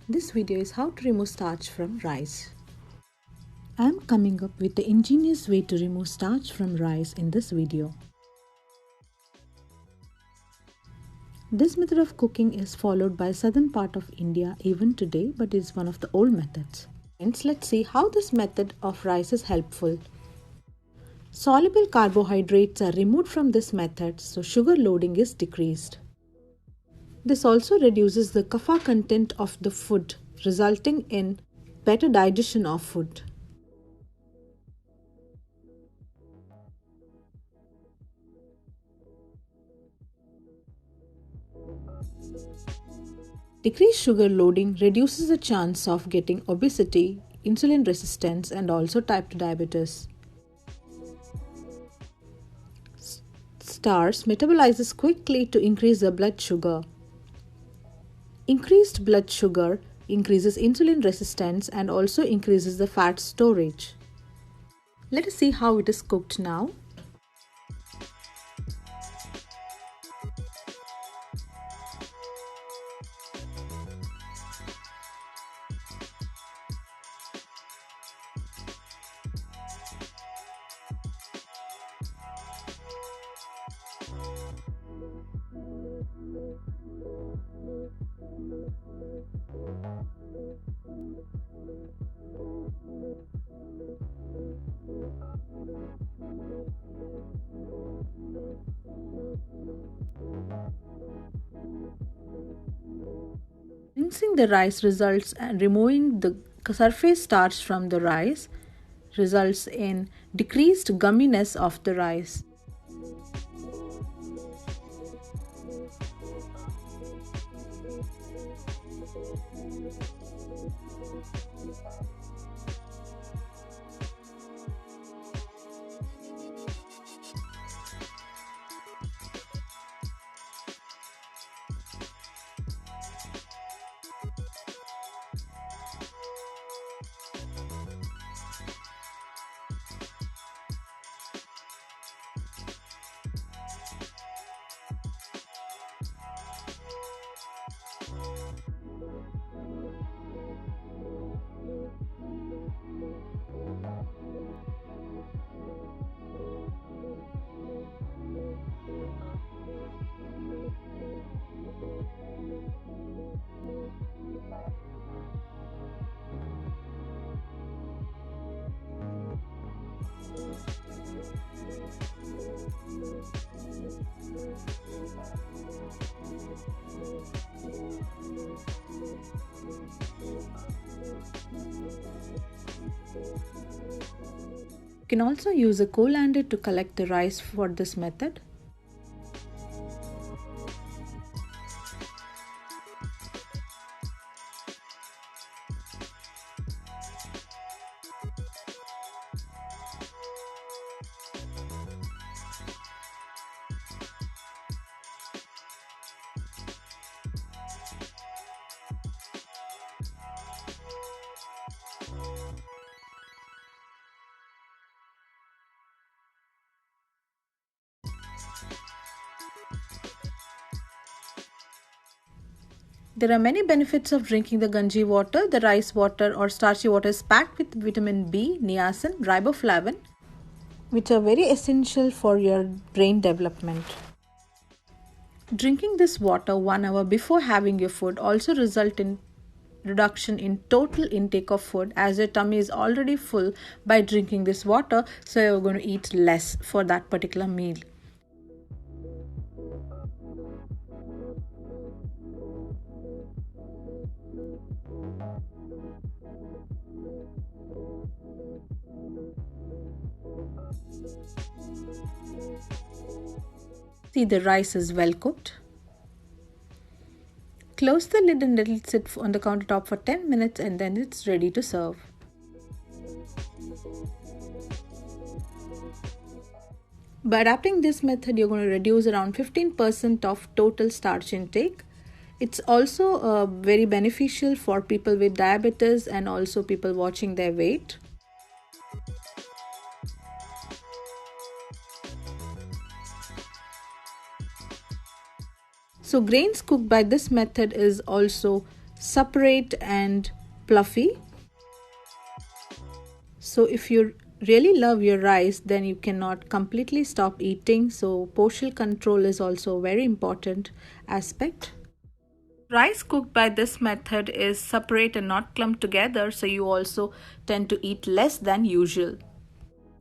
This video is how to remove starch from rice. I am coming up with the ingenious way to remove starch from rice in this video. This method of cooking is followed by southern part of India even today, but is one of the old methods. Hence, let's see how this method of rice is helpful. Soluble carbohydrates are removed from this method, so sugar loading is decreased. This also reduces the kapha content of the food, resulting in better digestion of food. Decreased sugar loading reduces the chance of getting obesity, insulin resistance, and also type 2 diabetes. Starch metabolizes quickly to increase the blood sugar. Increased blood sugar increases insulin resistance and also increases the fat storage. Let us see how it is cooked now. Rinsing the rice results and removing the surface starch from the rice results in decreased gumminess of the rice. You can also use a colander to collect the rice for this method. There are many benefits of drinking the ganji water. The rice water or starchy water is packed with vitamin B, niacin, riboflavin, which are very essential for your brain development. Drinking this water 1 hour before having your food also result in reduction in total intake of food, as your tummy is already full by drinking this water, so you're going to eat less for that particular meal. See, the rice is well cooked. Close the lid and let it sit on the countertop for 10 minutes and then it's ready to serve. By adapting this method, you're going to reduce around 15% of total starch intake. It's also very beneficial for people with diabetes and also people watching their weight. So grains cooked by this method is also separate and fluffy. So if you really love your rice, then you cannot completely stop eating. So portion control is also a very important aspect. Rice cooked by this method is separate and not clumped together, so you also tend to eat less than usual.